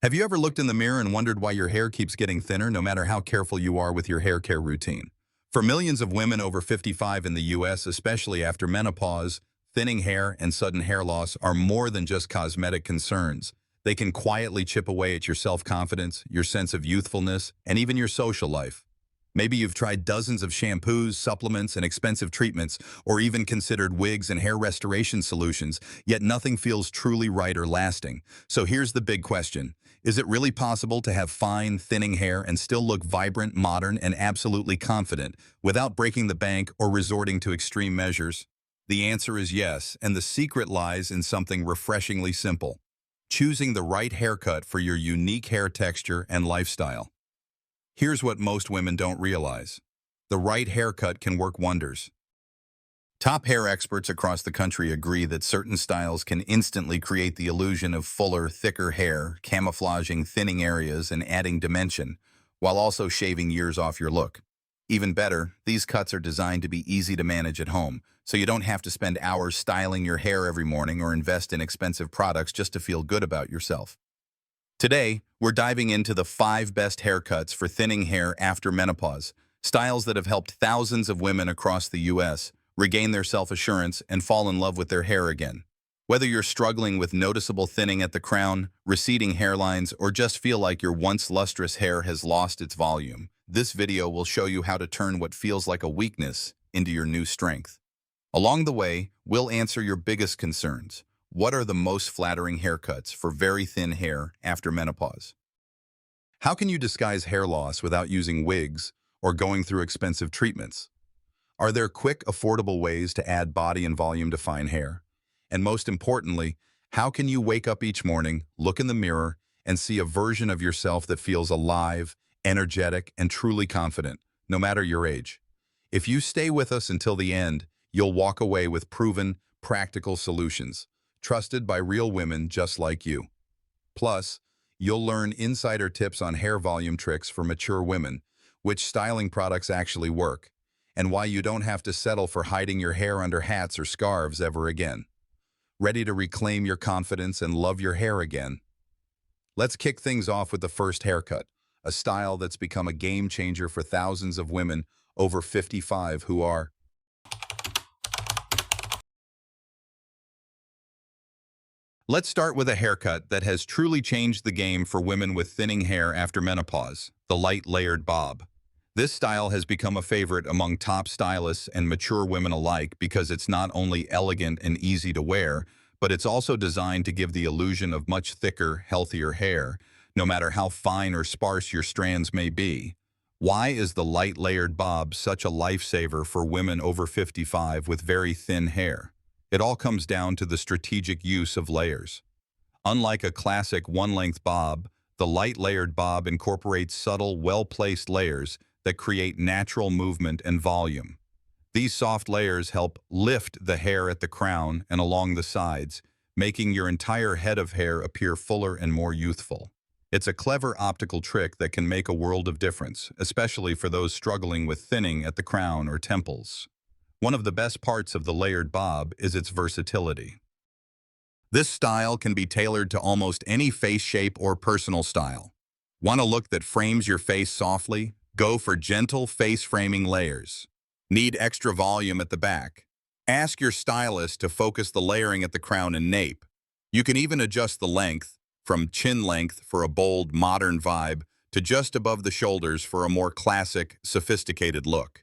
Have you ever looked in the mirror and wondered why your hair keeps getting thinner no matter how careful you are with your hair care routine? For millions of women over 55 in the US, especially after menopause, thinning hair and sudden hair loss are more than just cosmetic concerns. They can quietly chip away at your self-confidence, your sense of youthfulness, and even your social life. Maybe you've tried dozens of shampoos, supplements, and expensive treatments, or even considered wigs and hair restoration solutions, yet nothing feels truly right or lasting. So here's the big question. Is it really possible to have fine, thinning hair and still look vibrant, modern, and absolutely confident without breaking the bank or resorting to extreme measures? The answer is yes, and the secret lies in something refreshingly simple: choosing the right haircut for your unique hair texture and lifestyle. Here's what most women don't realize. The right haircut can work wonders. Top hair experts across the country agree that certain styles can instantly create the illusion of fuller, thicker hair, camouflaging thinning areas and adding dimension, while also shaving years off your look. Even better, these cuts are designed to be easy to manage at home, so you don't have to spend hours styling your hair every morning or invest in expensive products just to feel good about yourself. Today, we're diving into the 5 best haircuts for thinning hair after menopause, styles that have helped thousands of women across the US regain their self-assurance and fall in love with their hair again. Whether you're struggling with noticeable thinning at the crown, receding hairlines, or just feel like your once lustrous hair has lost its volume, this video will show you how to turn what feels like a weakness into your new strength. Along the way, we'll answer your biggest concerns. What are the most flattering haircuts for very thin hair after menopause? How can you disguise hair loss without using wigs or going through expensive treatments? Are there quick, affordable ways to add body and volume to fine hair? And most importantly, how can you wake up each morning, look in the mirror, and see a version of yourself that feels alive, energetic, and truly confident, no matter your age? If you stay with us until the end, you'll walk away with proven, practical solutions, trusted by real women just like you. Plus, you'll learn insider tips on hair volume tricks for mature women, which styling products actually work, and why you don't have to settle for hiding your hair under hats or scarves ever again. Ready to reclaim your confidence and love your hair again? Let's kick things off with the first haircut, a style that's become a game changer for thousands of women over 55 who are. Let's start with a haircut that has truly changed the game for women with thinning hair after menopause, the light layered bob. This style has become a favorite among top stylists and mature women alike because it's not only elegant and easy to wear, but it's also designed to give the illusion of much thicker, healthier hair, no matter how fine or sparse your strands may be. Why is the light layered bob such a lifesaver for women over 55 with very thin hair? It all comes down to the strategic use of layers. Unlike a classic one-length bob, the light layered bob incorporates subtle, well-placed layers that create natural movement and volume. These soft layers help lift the hair at the crown and along the sides, making your entire head of hair appear fuller and more youthful. It's a clever optical trick that can make a world of difference, especially for those struggling with thinning at the crown or temples. One of the best parts of the layered bob is its versatility. This style can be tailored to almost any face shape or personal style. Want a look that frames your face softly? Go for gentle face-framing layers. Need extra volume at the back? Ask your stylist to focus the layering at the crown and nape. You can even adjust the length, from chin length for a bold, modern vibe to just above the shoulders for a more classic, sophisticated look.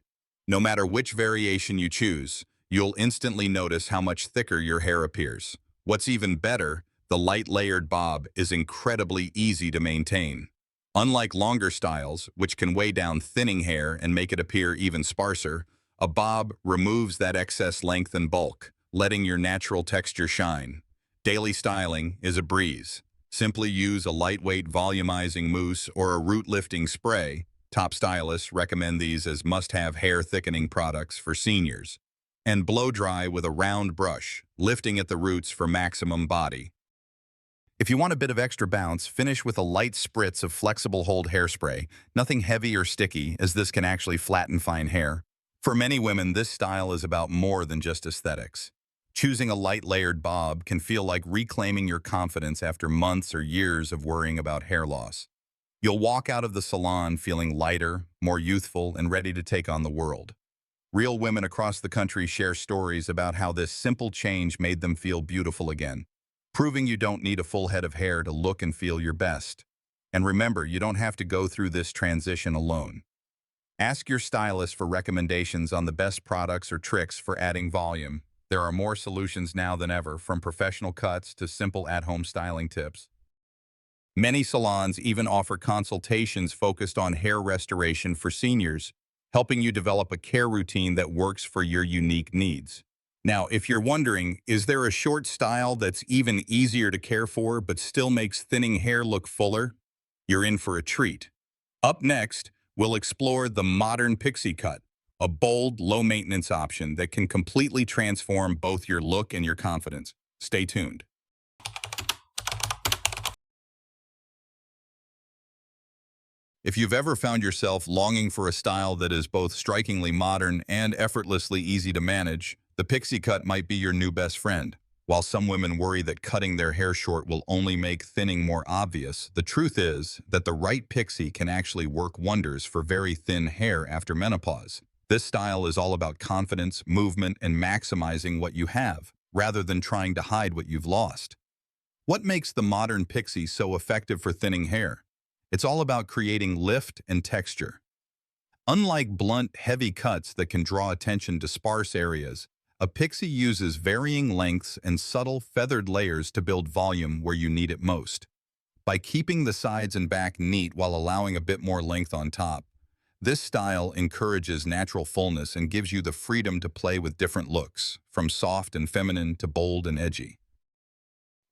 No matter which variation you choose, you'll instantly notice how much thicker your hair appears. What's even better, the light layered bob is incredibly easy to maintain. Unlike longer styles, which can weigh down thinning hair and make it appear even sparser, a bob removes that excess length and bulk, letting your natural texture shine. Daily styling is a breeze. Simply use a lightweight volumizing mousse or a root-lifting spray. Top stylists recommend these as must-have hair thickening products for seniors. And blow dry with a round brush, lifting at the roots for maximum body. If you want a bit of extra bounce, finish with a light spritz of flexible hold hairspray. Nothing heavy or sticky, as this can actually flatten fine hair. For many women, this style is about more than just aesthetics. Choosing a light layered bob can feel like reclaiming your confidence after months or years of worrying about hair loss. You'll walk out of the salon feeling lighter, more youthful, and ready to take on the world. Real women across the country share stories about how this simple change made them feel beautiful again, proving you don't need a full head of hair to look and feel your best. And remember, you don't have to go through this transition alone. Ask your stylist for recommendations on the best products or tricks for adding volume. There are more solutions now than ever, from professional cuts to simple at-home styling tips. Many salons even offer consultations focused on hair restoration for seniors, helping you develop a care routine that works for your unique needs. Now, if you're wondering, is there a short style that's even easier to care for but still makes thinning hair look fuller? You're in for a treat. Up next, we'll explore the modern Pixie cut, a bold, low-maintenance option that can completely transform both your look and your confidence. Stay tuned. If you've ever found yourself longing for a style that is both strikingly modern and effortlessly easy to manage, the Pixie cut might be your new best friend. While some women worry that cutting their hair short will only make thinning more obvious, the truth is that the right Pixie can actually work wonders for very thin hair after menopause. This style is all about confidence, movement, and maximizing what you have, rather than trying to hide what you've lost. What makes the modern Pixie so effective for thinning hair? It's all about creating lift and texture. Unlike blunt, heavy cuts that can draw attention to sparse areas, a Pixie uses varying lengths and subtle feathered layers to build volume where you need it most. By keeping the sides and back neat while allowing a bit more length on top, this style encourages natural fullness and gives you the freedom to play with different looks, from soft and feminine to bold and edgy.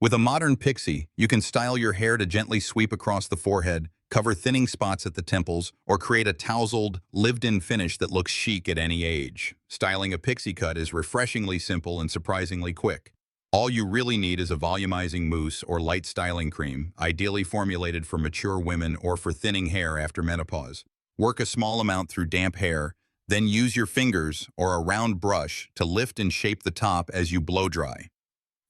With a modern Pixie, you can style your hair to gently sweep across the forehead, cover thinning spots at the temples, or create a tousled, lived-in finish that looks chic at any age. Styling a Pixie cut is refreshingly simple and surprisingly quick. All you really need is a volumizing mousse or light styling cream, ideally formulated for mature women or for thinning hair after menopause. Work a small amount through damp hair, then use your fingers or a round brush to lift and shape the top as you blow dry.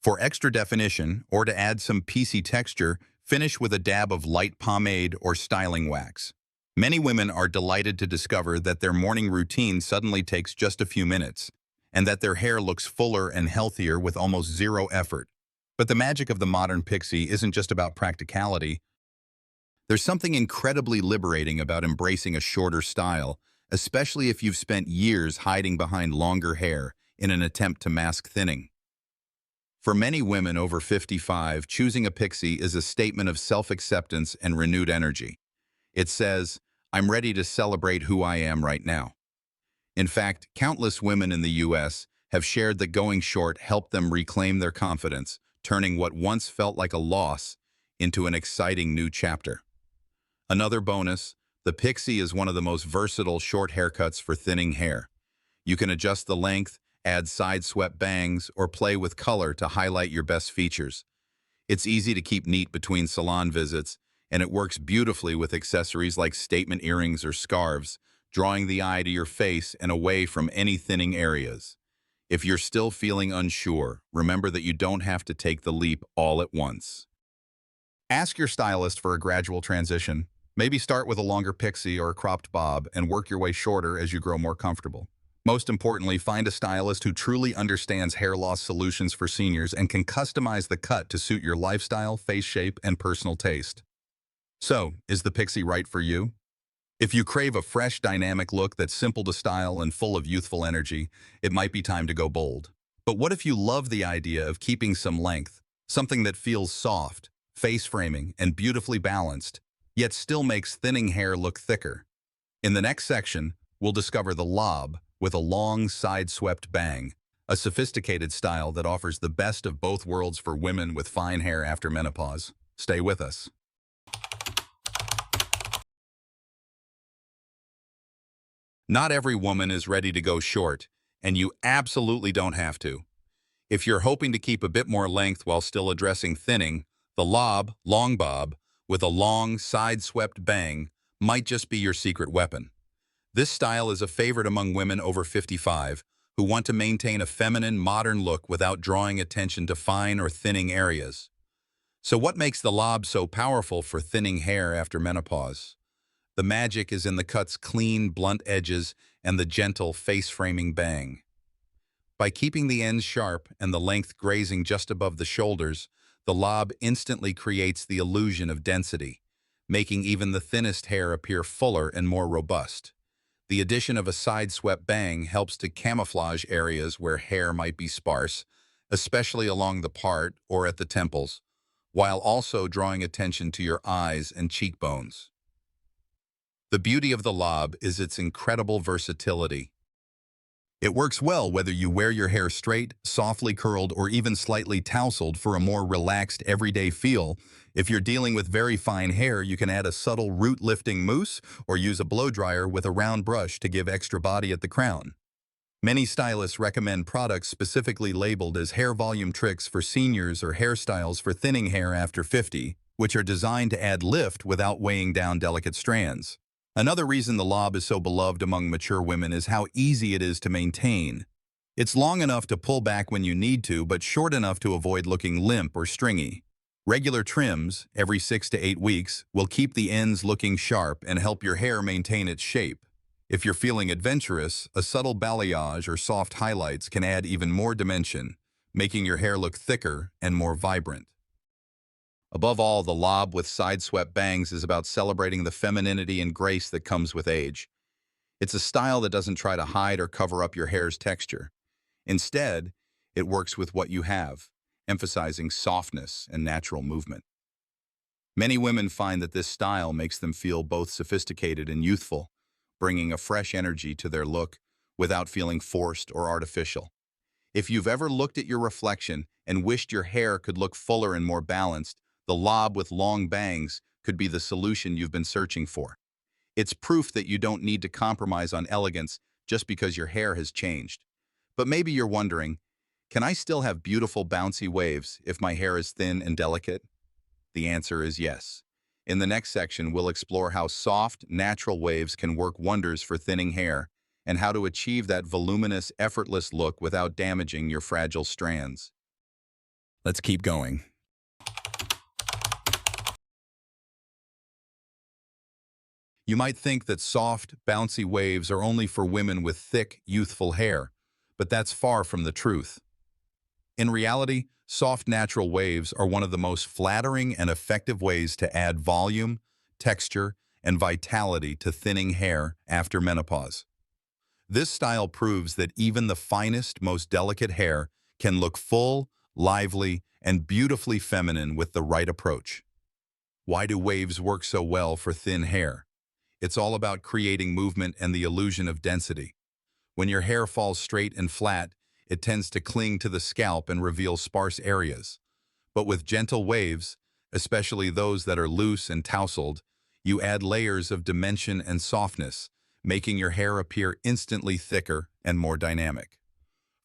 For extra definition, or to add some piecey texture, finish with a dab of light pomade or styling wax. Many women are delighted to discover that their morning routine suddenly takes just a few minutes, and that their hair looks fuller and healthier with almost zero effort. But the magic of the modern Pixie isn't just about practicality. There's something incredibly liberating about embracing a shorter style, especially if you've spent years hiding behind longer hair in an attempt to mask thinning. For many women over 55, choosing a Pixie is a statement of self-acceptance and renewed energy. It says, "I'm ready to celebrate who I am right now." In fact, countless women in the U.S. have shared that going short helped them reclaim their confidence, turning what once felt like a loss into an exciting new chapter. Another bonus, the Pixie is one of the most versatile short haircuts for thinning hair. You can adjust the length, add side-swept bangs, or play with color to highlight your best features. It's easy to keep neat between salon visits, and it works beautifully with accessories like statement earrings or scarves, drawing the eye to your face and away from any thinning areas. If you're still feeling unsure, remember that you don't have to take the leap all at once. Ask your stylist for a gradual transition. Maybe start with a longer Pixie or a cropped bob and work your way shorter as you grow more comfortable. Most importantly, find a stylist who truly understands hair loss solutions for seniors and can customize the cut to suit your lifestyle, face shape, and personal taste. So, is the Pixie right for you? If you crave a fresh, dynamic look that's simple to style and full of youthful energy, it might be time to go bold. But what if you love the idea of keeping some length, something that feels soft, face-framing, and beautifully balanced, yet still makes thinning hair look thicker? In the next section, we'll discover the lob, with a long, side-swept bang, a sophisticated style that offers the best of both worlds for women with fine hair after menopause. Stay with us. Not every woman is ready to go short, and you absolutely don't have to. If you're hoping to keep a bit more length while still addressing thinning, the lob, long bob, with a long, side-swept bang, might just be your secret weapon. This style is a favorite among women over 55 who want to maintain a feminine, modern look without drawing attention to fine or thinning areas. So what makes the lob so powerful for thinning hair after menopause? The magic is in the cut's clean, blunt edges and the gentle, face-framing bang. By keeping the ends sharp and the length grazing just above the shoulders, the lob instantly creates the illusion of density, making even the thinnest hair appear fuller and more robust. The addition of a side-swept bang helps to camouflage areas where hair might be sparse, especially along the part or at the temples, while also drawing attention to your eyes and cheekbones. The beauty of the lob is its incredible versatility. It works well whether you wear your hair straight, softly curled, or even slightly tousled for a more relaxed, everyday feel. If you're dealing with very fine hair, you can add a subtle root-lifting mousse or use a blow dryer with a round brush to give extra body at the crown. Many stylists recommend products specifically labeled as hair volume tricks for seniors or hairstyles for thinning hair after 50, which are designed to add lift without weighing down delicate strands. Another reason the lob is so beloved among mature women is how easy it is to maintain. It's long enough to pull back when you need to, but short enough to avoid looking limp or stringy. Regular trims, every 6 to 8 weeks, will keep the ends looking sharp and help your hair maintain its shape. If you're feeling adventurous, a subtle balayage or soft highlights can add even more dimension, making your hair look thicker and more vibrant. Above all, the lob with side-swept bangs is about celebrating the femininity and grace that comes with age. It's a style that doesn't try to hide or cover up your hair's texture. Instead, it works with what you have, emphasizing softness and natural movement. Many women find that this style makes them feel both sophisticated and youthful, bringing a fresh energy to their look without feeling forced or artificial. If you've ever looked at your reflection and wished your hair could look fuller and more balanced, the lob with long bangs could be the solution you've been searching for. It's proof that you don't need to compromise on elegance just because your hair has changed. But maybe you're wondering, can I still have beautiful bouncy waves if my hair is thin and delicate? The answer is yes. In the next section, we'll explore how soft, natural waves can work wonders for thinning hair and how to achieve that voluminous, effortless look without damaging your fragile strands. Let's keep going. You might think that soft, bouncy waves are only for women with thick, youthful hair, but that's far from the truth. In reality, soft natural waves are one of the most flattering and effective ways to add volume, texture, and vitality to thinning hair after menopause. This style proves that even the finest, most delicate hair can look full, lively, and beautifully feminine with the right approach. Why do waves work so well for thin hair? It's all about creating movement and the illusion of density. When your hair falls straight and flat, it tends to cling to the scalp and reveal sparse areas. But with gentle waves, especially those that are loose and tousled, you add layers of dimension and softness, making your hair appear instantly thicker and more dynamic.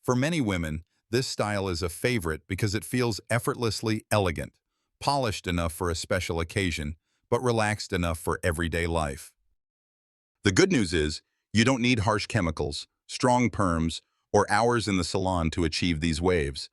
For many women, this style is a favorite because it feels effortlessly elegant, polished enough for a special occasion, but relaxed enough for everyday life. The good news is, you don't need harsh chemicals, strong perms, or hours in the salon to achieve these waves.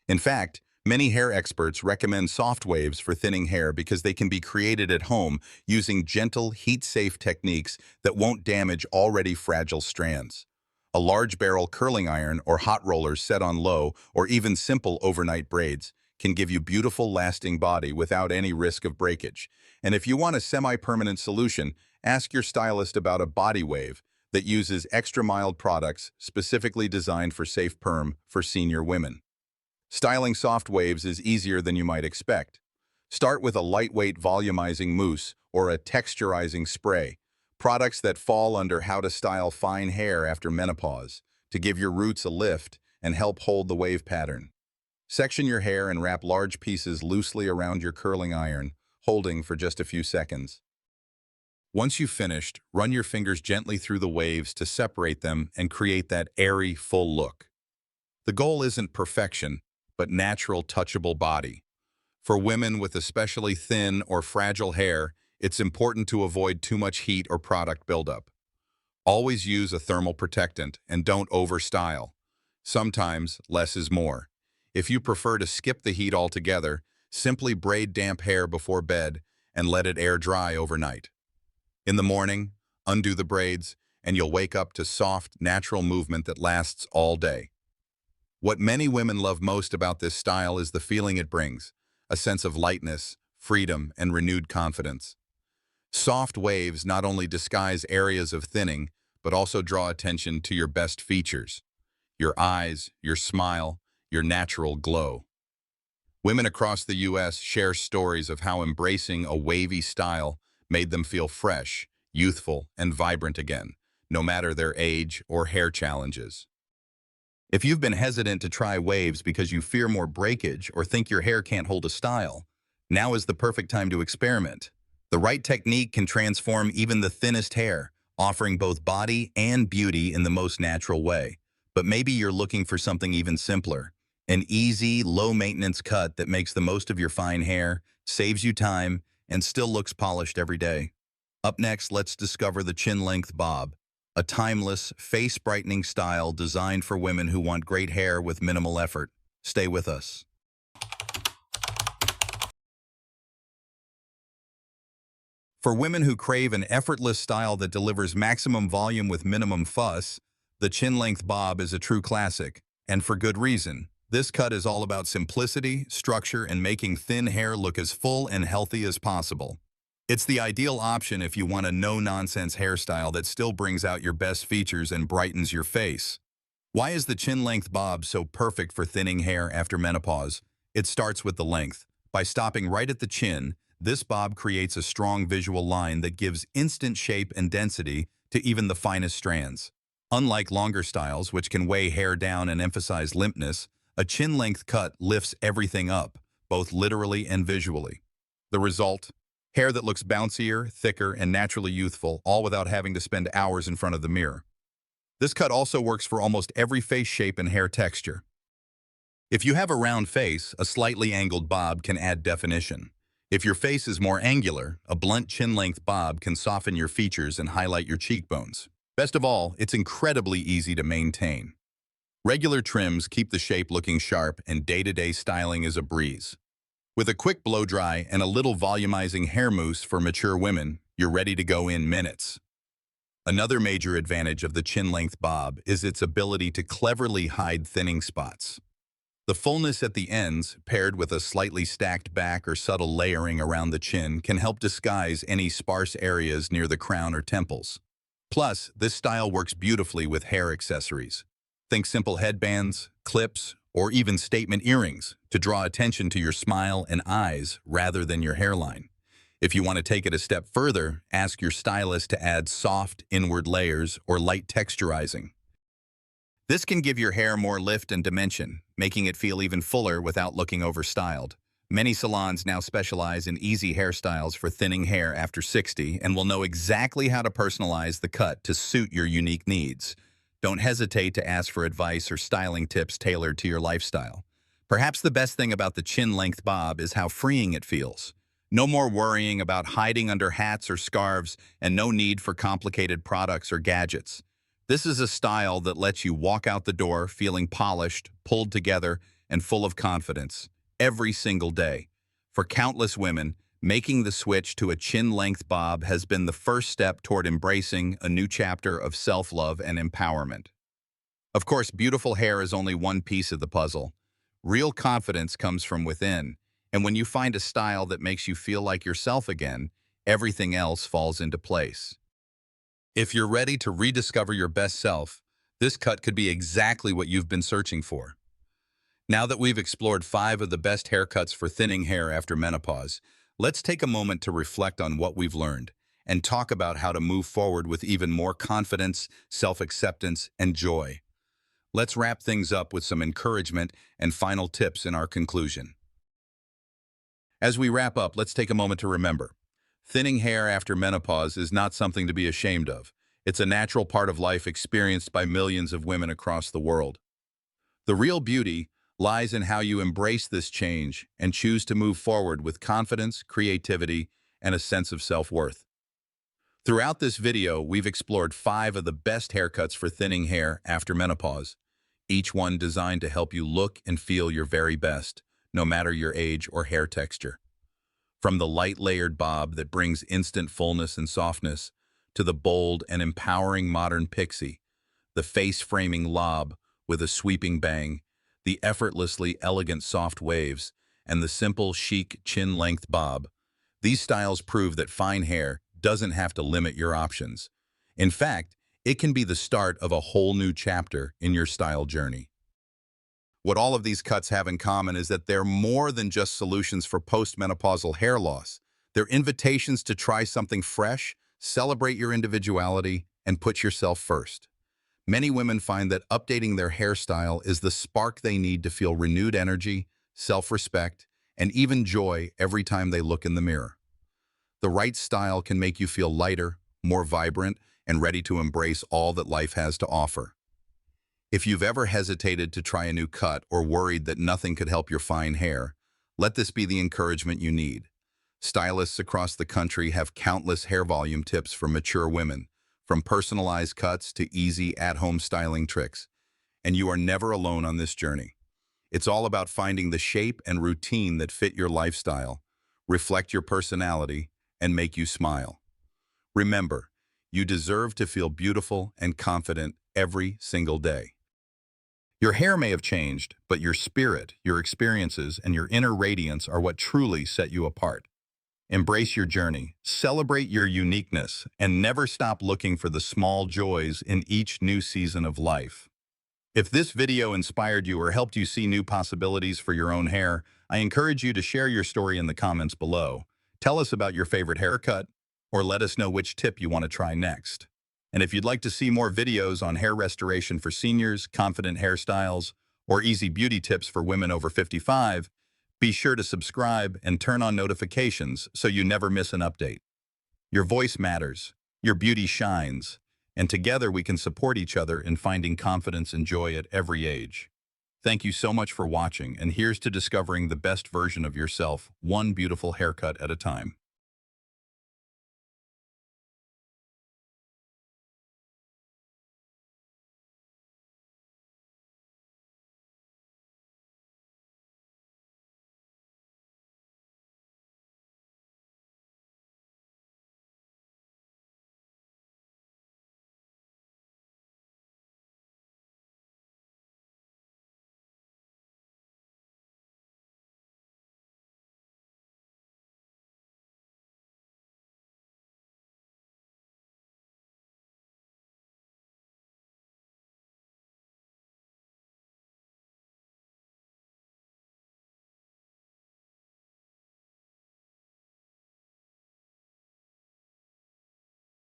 In fact, many hair experts recommend soft waves for thinning hair because they can be created at home using gentle, heat-safe techniques that won't damage already fragile strands. A large barrel curling iron or hot rollers set on low, or even simple overnight braids, can give you beautiful, lasting body without any risk of breakage. And if you want a semi-permanent solution, ask your stylist about a body wave that uses extra mild products specifically designed for safe perm for senior women. Styling soft waves is easier than you might expect. Start with a lightweight volumizing mousse or a texturizing spray, products that fall under how to style fine hair after menopause to give your roots a lift and help hold the wave pattern. Section your hair and wrap large pieces loosely around your curling iron, holding for just a few seconds. Once you've finished, run your fingers gently through the waves to separate them and create that airy, full look. The goal isn't perfection, but natural, touchable body. For women with especially thin or fragile hair, it's important to avoid too much heat or product buildup. Always use a thermal protectant and don't overstyle. Sometimes, less is more. If you prefer to skip the heat altogether, simply braid damp hair before bed and let it air dry overnight. In the morning, undo the braids, and you'll wake up to soft, natural movement that lasts all day. What many women love most about this style is the feeling it brings, a sense of lightness, freedom, and renewed confidence. Soft waves not only disguise areas of thinning, but also draw attention to your best features: your eyes, your smile, your natural glow. Women across the U.S. share stories of how embracing a wavy style made them feel fresh, youthful, and vibrant again, no matter their age or hair challenges. If you've been hesitant to try waves because you fear more breakage or think your hair can't hold a style, now is the perfect time to experiment. The right technique can transform even the thinnest hair, offering both body and beauty in the most natural way. But maybe you're looking for something even simpler: an easy, low-maintenance cut that makes the most of your fine hair, saves you time, and still looks polished every day. Up next, let's discover the chin-length bob, a timeless, face-brightening style designed for women who want great hair with minimal effort. Stay with us. For women who crave an effortless style that delivers maximum volume with minimum fuss, the chin-length bob is a true classic, and for good reason. This cut is all about simplicity, structure, and making thin hair look as full and healthy as possible. It's the ideal option if you want a no-nonsense hairstyle that still brings out your best features and brightens your face. Why is the chin-length bob so perfect for thinning hair after menopause? It starts with the length. By stopping right at the chin, this bob creates a strong visual line that gives instant shape and density to even the finest strands. Unlike longer styles, which can weigh hair down and emphasize limpness, a chin-length cut lifts everything up, both literally and visually. The result? Hair that looks bouncier, thicker, and naturally youthful, all without having to spend hours in front of the mirror. This cut also works for almost every face shape and hair texture. If you have a round face, a slightly angled bob can add definition. If your face is more angular, a blunt chin-length bob can soften your features and highlight your cheekbones. Best of all, it's incredibly easy to maintain. Regular trims keep the shape looking sharp, and day-to-day styling is a breeze. With a quick blow-dry and a little volumizing hair mousse for mature women, you're ready to go in minutes. Another major advantage of the chin-length bob is its ability to cleverly hide thinning spots. The fullness at the ends, paired with a slightly stacked back or subtle layering around the chin, can help disguise any sparse areas near the crown or temples. Plus, this style works beautifully with hair accessories. Think simple headbands, clips, or even statement earrings to draw attention to your smile and eyes rather than your hairline. If you want to take it a step further, ask your stylist to add soft, inward layers or light texturizing. This can give your hair more lift and dimension, making it feel even fuller without looking overstyled. Many salons now specialize in easy hairstyles for thinning hair after 60 and will know exactly how to personalize the cut to suit your unique needs. Don't hesitate to ask for advice or styling tips tailored to your lifestyle. Perhaps the best thing about the chin-length bob is how freeing it feels. No more worrying about hiding under hats or scarves, and no need for complicated products or gadgets. This is a style that lets you walk out the door feeling polished, pulled together, and full of confidence every single day. For countless women, making the switch to a chin-length bob has been the first step toward embracing a new chapter of self-love and empowerment. Of course, beautiful hair is only one piece of the puzzle. Real confidence comes from within, and when you find a style that makes you feel like yourself again, everything else falls into place. If you're ready to rediscover your best self, this cut could be exactly what you've been searching for. Now that we've explored 5 of the best haircuts for thinning hair after menopause, let's take a moment to reflect on what we've learned and talk about how to move forward with even more confidence, self-acceptance, and joy. Let's wrap things up with some encouragement and final tips in our conclusion. As we wrap up, let's take a moment to remember: thinning hair after menopause is not something to be ashamed of. It's a natural part of life experienced by millions of women across the world. The real beauty lies in how you embrace this change and choose to move forward with confidence, creativity, and a sense of self-worth. Throughout this video, we've explored 5 of the best haircuts for thinning hair after menopause. each one designed to help you look and feel your very best, no matter your age or hair texture. From the light layered bob that brings instant fullness and softness, to the bold and empowering modern Pixie, the face-framing lob with a sweeping bang, the effortlessly elegant soft waves, and the simple, chic, chin-length bob, these styles prove that fine hair doesn't have to limit your options. In fact, it can be the start of a whole new chapter in your style journey. What all of these cuts have in common is that they're more than just solutions for postmenopausal hair loss. They're invitations to try something fresh, celebrate your individuality, and put yourself first. Many women find that updating their hairstyle is the spark they need to feel renewed energy, self-respect, and even joy every time they look in the mirror. The right style can make you feel lighter, more vibrant, and ready to embrace all that life has to offer. If you've ever hesitated to try a new cut or worried that nothing could help your fine hair, let this be the encouragement you need. Stylists across the country have countless hair volume tips for mature women, from personalized cuts to easy at-home styling tricks. And you are never alone on this journey. It's all about finding the shape and routine that fit your lifestyle, reflect your personality, and make you smile. Remember, you deserve to feel beautiful and confident every single day. Your hair may have changed, but your spirit, your experiences, and your inner radiance are what truly set you apart. Embrace your journey, celebrate your uniqueness, and never stop looking for the small joys in each new season of life. If this video inspired you or helped you see new possibilities for your own hair, I encourage you to share your story in the comments below. Tell us about your favorite haircut, or let us know which tip you want to try next. And if you'd like to see more videos on hair restoration for seniors, confident hairstyles, or easy beauty tips for women over 55, be sure to subscribe and turn on notifications so you never miss an update. Your voice matters, your beauty shines, and together we can support each other in finding confidence and joy at every age. Thank you so much for watching, and here's to discovering the best version of yourself, one beautiful haircut at a time.